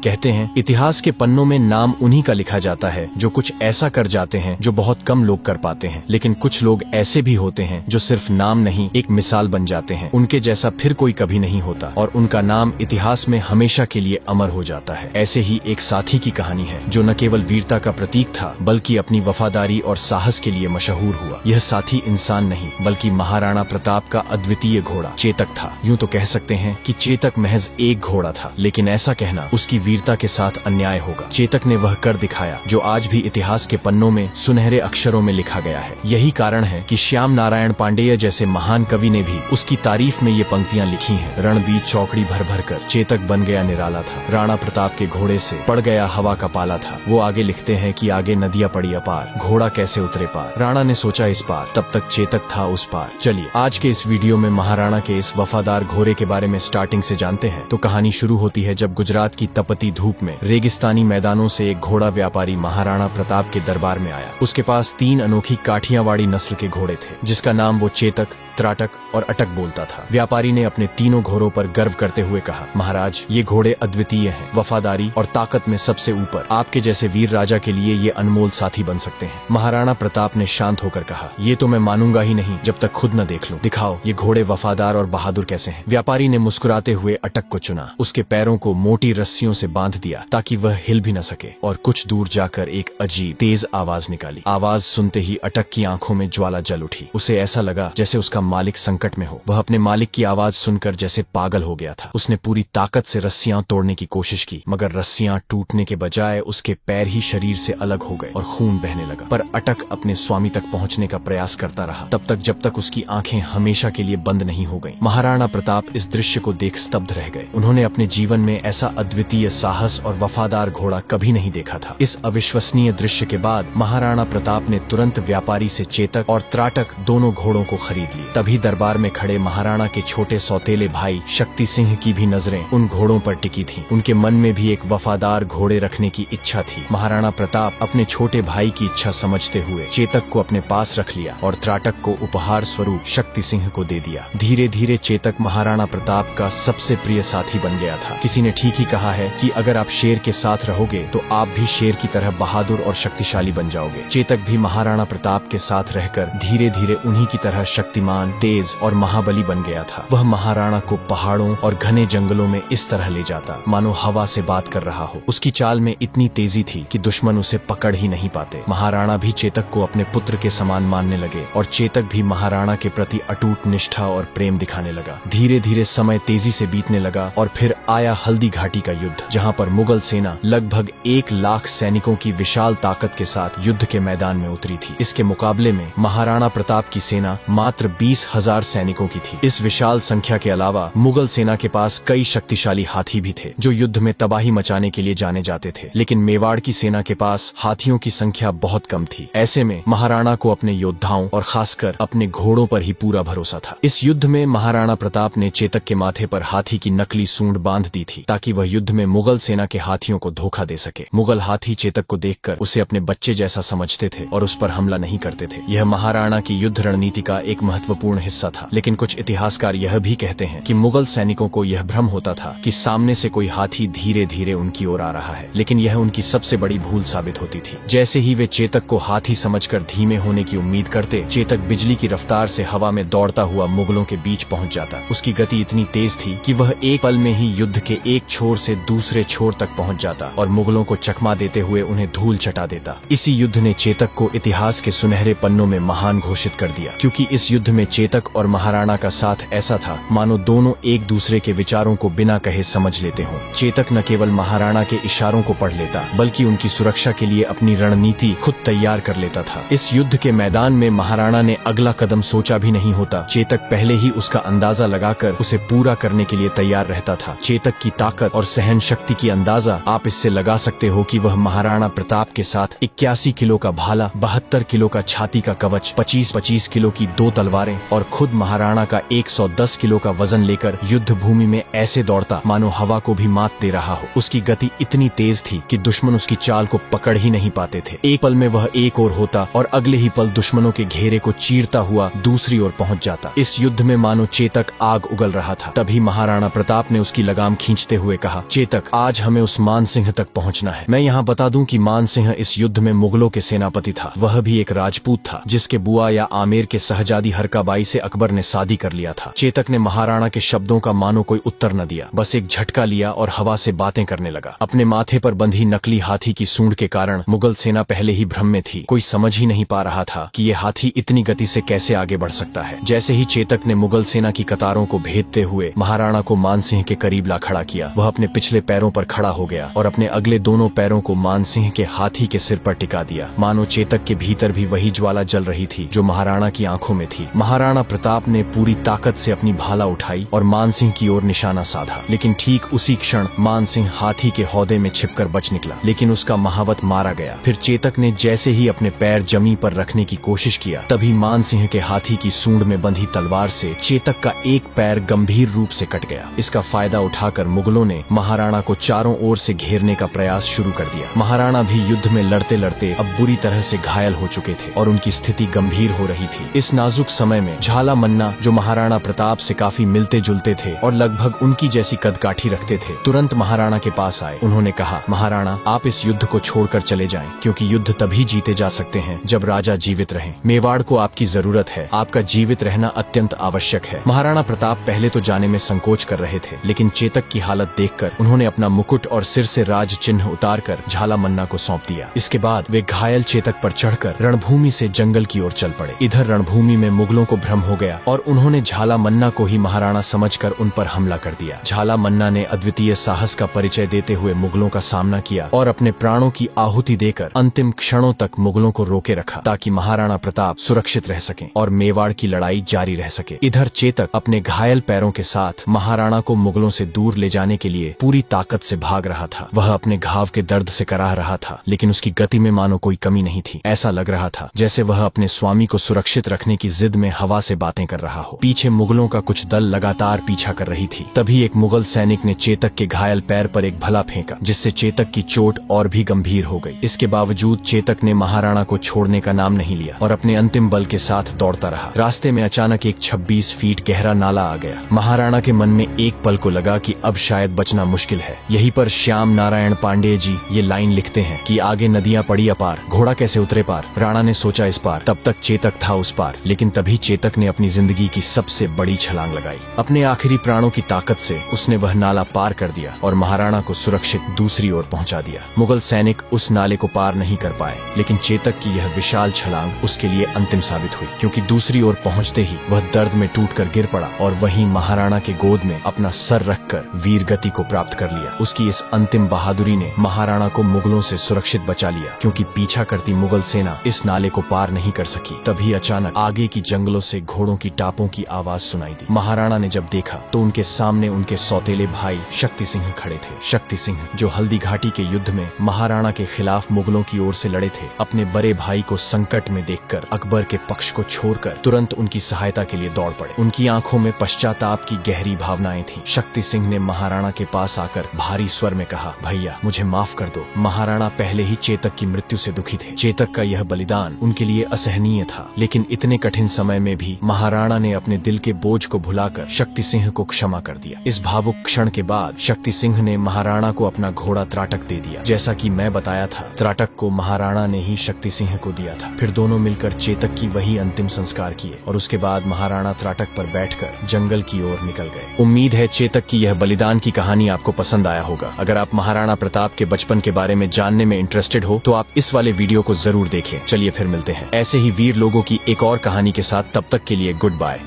कहते हैं इतिहास के पन्नों में नाम उन्हीं का लिखा जाता है जो कुछ ऐसा कर जाते हैं जो बहुत कम लोग कर पाते हैं, लेकिन कुछ लोग ऐसे भी होते हैं जो सिर्फ नाम नहीं एक मिसाल बन जाते हैं। उनके जैसा फिर कोई कभी नहीं होता और उनका नाम इतिहास में हमेशा के लिए अमर हो जाता है। ऐसे ही एक साथी की कहानी है जो न केवल वीरता का प्रतीक था बल्कि अपनी वफादारी और साहस के लिए मशहूर हुआ। यह साथी इंसान नहीं बल्कि महाराणा प्रताप का अद्वितीय घोड़ा चेतक था। यूं तो कह सकते हैं कि चेतक महज एक घोड़ा था, लेकिन ऐसा कहना उसकी वीरता के साथ अन्याय होगा। चेतक ने वह कर दिखाया जो आज भी इतिहास के पन्नों में सुनहरे अक्षरों में लिखा गया है। यही कारण है कि श्याम नारायण पांडेय जैसे महान कवि ने भी उसकी तारीफ में ये पंक्तियां लिखी हैं। रणबीर चौकड़ी भर भर कर चेतक बन गया निराला था, राणा प्रताप के घोड़े से पड़ गया हवा का पाला था। वो आगे लिखते हैं कि आगे नदियां पड़ी अपार, घोड़ा कैसे उतरे पार, राणा ने सोचा इस पार, तब तक चेतक था उस पार। चलिए आज के इस वीडियो में महाराणा के इस वफादार घोड़े के बारे में स्टार्टिंग से जानते हैं। तो कहानी शुरू होती है जब गुजरात की तपती धूप में रेगिस्तानी मैदानों से एक घोड़ा व्यापारी महाराणा प्रताप के दरबार में आया। उसके पास 3 अनोखी काठियावाड़ी नस्ल के घोड़े थे जिसका नाम वो चेतक, त्राटक और अटक बोलता था। व्यापारी ने अपने तीनों घोड़ों पर गर्व करते हुए कहा, महाराज ये घोड़े अद्वितीय हैं, वफादारी और ताकत में सबसे ऊपर। आपके जैसे वीर राजा के लिए ये अनमोल साथी बन सकते हैं। महाराणा प्रताप ने शांत होकर कहा, ये तो मैं मानूंगा ही नहीं जब तक खुद न देख लूं। दिखाओ ये घोड़े वफादार और बहादुर कैसे हैं। व्यापारी ने मुस्कुराते हुए अटक को चुना, उसके पैरों को मोटी रस्सियों से बांध दिया ताकि वह हिल भी न सके और कुछ दूर जाकर एक अजीब तेज आवाज निकाली। आवाज सुनते ही अटक की आंखों में ज्वाला जल उठी। उसे ऐसा लगा जैसे उसका मालिक संकट में हो। वह अपने मालिक की आवाज सुनकर जैसे पागल हो गया था। उसने पूरी ताकत से रस्सियां तोड़ने की कोशिश की, मगर रस्सियां टूटने के बजाय उसके पैर ही शरीर से अलग हो गए और खून बहने लगा। पर अटक अपने स्वामी तक पहुंचने का प्रयास करता रहा, तब तक जब तक उसकी आंखें हमेशा के लिए बंद नहीं हो गईं। महाराणा प्रताप इस दृश्य को देख स्तब्ध रह गए। उन्होंने अपने जीवन में ऐसा अद्वितीय साहस और वफादार घोड़ा कभी नहीं देखा था। इस अविश्वसनीय दृश्य के बाद महाराणा प्रताप ने तुरंत व्यापारी से चेतक और त्राटक दोनों घोड़ों को खरीद लिया। तभी दरबार में खड़े महाराणा के छोटे सौतेले भाई शक्ति सिंह की भी नजरें उन घोड़ों पर टिकी थीं। उनके मन में भी एक वफादार घोड़े रखने की इच्छा थी। महाराणा प्रताप अपने छोटे भाई की इच्छा समझते हुए चेतक को अपने पास रख लिया और त्राटक को उपहार स्वरूप शक्ति सिंह को दे दिया। धीरे धीरे चेतक महाराणा प्रताप का सबसे प्रिय साथी बन गया था। किसी ने ठीक ही कहा है कि अगर आप शेर के साथ रहोगे तो आप भी शेर की तरह बहादुर और शक्तिशाली बन जाओगे। चेतक भी महाराणा प्रताप के साथ रहकर धीरे धीरे उन्हीं की तरह शक्तिमान, तेज और महाबली बन गया था। वह महाराणा को पहाड़ों और घने जंगलों में इस तरह ले जाता मानो हवा से बात कर रहा हो। उसकी चाल में इतनी तेजी थी कि दुश्मन उसे पकड़ ही नहीं पाते। महाराणा भी चेतक को अपने पुत्र के समान मानने लगे और चेतक भी महाराणा के प्रति अटूट निष्ठा और प्रेम दिखाने लगा। धीरे धीरे समय तेजी से बीतने लगा और फिर आया हल्दी घाटी का युद्ध, जहाँ पर मुगल सेना लगभग 1 लाख सैनिकों की विशाल ताकत के साथ युद्ध के मैदान में उतरी थी। इसके मुकाबले में महाराणा प्रताप की सेना मात्र 20,000 सैनिकों की थी। इस विशाल संख्या के अलावा मुगल सेना के पास कई शक्तिशाली हाथी भी थे जो युद्ध में तबाही मचाने के लिए जाने जाते थे, लेकिन मेवाड़ की सेना के पास हाथियों की संख्या बहुत कम थी। ऐसे में महाराणा को अपने योद्धाओं और खासकर अपने घोड़ों पर ही पूरा भरोसा था। इस युद्ध में महाराणा प्रताप ने चेतक के माथे पर हाथी की नकली सूंड बांध दी थी ताकि वह युद्ध में मुगल सेना के हाथियों को धोखा दे सके। मुगल हाथी चेतक को देखकर उसे अपने बच्चे जैसा समझते थे और उस पर हमला नहीं करते थे। यह महाराणा की युद्ध रणनीति का एक महत्वपूर्ण हिस्सा था, लेकिन कुछ इतिहासकार यह भी कहते हैं कि मुगल सैनिकों को यह भ्रम होता था कि सामने से कोई हाथी धीरे धीरे उनकी ओर आ रहा है, लेकिन यह उनकी सबसे बड़ी भूल साबित होती थी। जैसे ही वे चेतक को हाथी समझकर धीमे होने की उम्मीद करते, चेतक बिजली की रफ्तार से हवा में दौड़ता हुआ मुगलों के बीच पहुंच जाता। उसकी गति इतनी तेज थी कि वह एक पल में ही युद्ध के एक छोर से दूसरे छोर तक पहुंच जाता और मुगलों को चकमा देते हुए उन्हें धूल चटा देता। इसी युद्ध ने चेतक को इतिहास के सुनहरे पन्नों में महान घोषित कर दिया, क्योंकि इस युद्ध में चेतक और महाराणा का साथ ऐसा था मानो दोनों एक दूसरे के विचारों को बिना कहे समझ लेते हों। चेतक न केवल महाराणा के इशारों को पढ़ लेता बल्कि उनकी सुरक्षा के लिए अपनी रणनीति खुद तैयार कर लेता था। इस युद्ध के मैदान में महाराणा ने अगला कदम सोचा भी नहीं होता, चेतक पहले ही उसका अंदाजा लगाकर उसे पूरा करने के लिए तैयार रहता था। चेतक की ताकत और सहन शक्ति की अंदाजा आप इससे लगा सकते हो कि वह महाराणा प्रताप के साथ 81 किलो का भाला, 72 किलो का छाती का कवच, 25-25 किलो की 2 तलवारें घोड़े और खुद महाराणा का 110 किलो का वजन लेकर युद्ध भूमि में ऐसे दौड़ता मानो हवा को भी मात दे रहा हो। उसकी गति इतनी तेज थी कि दुश्मन उसकी चाल को पकड़ ही नहीं पाते थे। एक पल में वह एक ओर होता और अगले ही पल दुश्मनों के घेरे को चीरता हुआ दूसरी ओर पहुंच जाता। इस युद्ध में मानो चेतक आग उगल रहा था। तभी महाराणा प्रताप ने उसकी लगाम खींचते हुए कहा, चेतक, आज हमें उस मानसिंह तक पहुंचना है। मैं यहाँ बता दूं कि मानसिंह इस युद्ध में मुगलों के सेनापति था। वह भी एक राजपूत था जिसके बुआ या आमेर के सहजादी हरकाबाई से अकबर ने शादी कर लिया था। चेतक ने महाराणा के शब्दों का मानो कोई उत्तर न दिया, बस एक झटका लिया और हवा से बातें करने लगा। अपने माथे पर बंधी नकली हाथी की सूंड के कारण मुगल सेना पहले ही भ्रम में थी। कोई समझ ही नहीं पा रहा था कि ये हाथी इतनी गति से कैसे आगे बढ़ सकता है। जैसे ही चेतक ने मुगल सेना की कतारों को भेदते हुए महाराणा को मानसिंह के करीब ला खड़ा किया, वह अपने पिछले पैरों पर खड़ा हो गया और अपने अगले दोनों पैरों को मानसिंह के हाथी के सिर पर टिका दिया। मानो चेतक के भीतर भी वही ज्वाला जल रही थी जो महाराणा की आंखों में थी। महाराणा प्रताप ने पूरी ताकत से अपनी भाला उठाई और मानसिंह की ओर निशाना साधा, लेकिन ठीक उसी क्षण मानसिंह हाथी के हौदे में छिपकर बच निकला, लेकिन उसका महावत मारा गया। फिर चेतक ने जैसे ही अपने पैर जमीन पर रखने की कोशिश किया, तभी मानसिंह के हाथी की सूंड में बंधी तलवार से चेतक का एक पैर गंभीर रूप से कट गया। इसका फायदा उठाकर मुगलों ने महाराणा को चारों ओर से घेरने का प्रयास शुरू कर दिया। महाराणा भी युद्ध में लड़ते लड़ते अब बुरी तरह से घायल हो चुके थे और उनकी स्थिति गंभीर हो रही थी। इस नाजुक समय में झाला मन्ना, जो महाराणा प्रताप से काफी मिलते जुलते थे और लगभग उनकी जैसी कदकाठी रखते थे, तुरंत महाराणा के पास आए। उन्होंने कहा, महाराणा, आप इस युद्ध को छोड़कर चले जाएं, क्योंकि युद्ध तभी जीते जा सकते हैं जब राजा जीवित रहें। मेवाड़ को आपकी जरूरत है, आपका जीवित रहना अत्यंत आवश्यक है। महाराणा प्रताप पहले तो जाने में संकोच कर रहे थे, लेकिन चेतक की हालत देखकर उन्होंने अपना मुकुट और सिर से राज चिन्ह उतारकर झाला मन्ना को सौंप दिया। इसके बाद वे घायल चेतक पर चढ़कर रणभूमि से जंगल की ओर चल पड़े। इधर रणभूमि में मुगलों को भ्रम हो गया और उन्होंने झाला मन्ना को ही महाराणा समझकर उन पर हमला कर दिया। झाला मन्ना ने अद्वितीय साहस का परिचय देते हुए मुगलों का सामना किया और अपने प्राणों की आहुति देकर अंतिम क्षणों तक मुगलों को रोके रखा, ताकि महाराणा प्रताप सुरक्षित रह सकें और मेवाड़ की लड़ाई जारी रह सके। इधर चेतक अपने घायल पैरों के साथ महाराणा को मुगलों से दूर ले जाने के लिए पूरी ताकत से भाग रहा था। वह अपने घाव के दर्द से कराह रहा था, लेकिन उसकी गति में मानो कोई कमी नहीं थी। ऐसा लग रहा था जैसे वह अपने स्वामी को सुरक्षित रखने की जिद में हवा से बातें कर रहा हो। पीछे मुगलों का कुछ दल लगातार पीछा कर रही थी। तभी एक मुगल सैनिक ने चेतक के घायल पैर पर एक भला फेंका, जिससे चेतक की चोट और भी गंभीर हो गई। इसके बावजूद चेतक ने महाराणा को छोड़ने का नाम नहीं लिया और अपने अंतिम बल के साथ दौड़ता रहा। रास्ते में अचानक एक 26 फीट गहरा नाला आ गया। महाराणा के मन में एक पल को लगा कि अब शायद बचना मुश्किल है। यहीं पर श्याम नारायण पांडेय जी ये लाइन लिखते हैं कि आगे नदियां पड़ी अपार, घोड़ा कैसे उतरे पार। राणा ने सोचा इस पार, तब तक चेतक था उस पार, लेकिन तभी चेतक ने अपनी जिंदगी की सबसे बड़ी छलांग लगाई। अपने आखिरी प्राणों की ताकत से उसने वह नाला पार कर दिया और महाराणा को सुरक्षित दूसरी ओर पहुंचा दिया। मुगल सैनिक उस नाले को पार नहीं कर पाए, लेकिन चेतक की यह विशाल छलांग उसके लिए अंतिम साबित हुई, क्योंकि दूसरी ओर पहुंचते ही वह दर्द में टूटकर गिर पड़ा और वहीं महाराणा के गोद में अपना सर रखकर वीर गति को प्राप्त कर लिया। उसकी इस अंतिम बहादुरी ने महाराणा को मुगलों से सुरक्षित बचा लिया, क्योंकि पीछा करती मुगल सेना इस नाले को पार नहीं कर सकी। तभी अचानक आगे की जंगलों से घोड़ों की टापों की आवाज सुनाई दी। महाराणा ने जब देखा तो उनके सामने उनके सौतेले भाई शक्ति सिंह खड़े थे। शक्ति सिंह, जो हल्दी घाटी के युद्ध में महाराणा के खिलाफ मुगलों की ओर से लड़े थे, अपने बड़े भाई को संकट में देखकर अकबर के पक्ष को छोड़कर तुरंत उनकी सहायता के लिए दौड़ पड़े। उनकी आंखों में पश्चाताप की गहरी भावनाएं थीं। शक्ति सिंह ने महाराणा के पास आकर भारी स्वर में कहा, भैया मुझे माफ कर दो। महाराणा पहले ही चेतक की मृत्यु से दुखी थे। चेतक का यह बलिदान उनके लिए असहनीय था, लेकिन इतने कठिन समय में भी महाराणा ने अपने दिल के बोझ को भुलाकर शक्ति सिंह को क्षमा कर दिया। इस भावुक क्षण के बाद शक्ति सिंह ने महाराणा को अपना घोड़ा त्राटक दे दिया। जैसा कि मैं बताया था, त्राटक को महाराणा ने ही शक्ति सिंह को दिया था। फिर दोनों मिलकर चेतक की वही अंतिम संस्कार किए और उसके बाद महाराणा त्राटक पर बैठकर जंगल की ओर निकल गए। उम्मीद है चेतक की यह बलिदान की कहानी आपको पसंद आया होगा। अगर आप महाराणा प्रताप के बचपन के बारे में जानने में इंटरेस्टेड हो तो आप इस वाले वीडियो को जरूर देखें। चलिए फिर मिलते हैं ऐसे ही वीर लोगों की एक और कहानी के साथ। तब तक के लिए गुड बाय।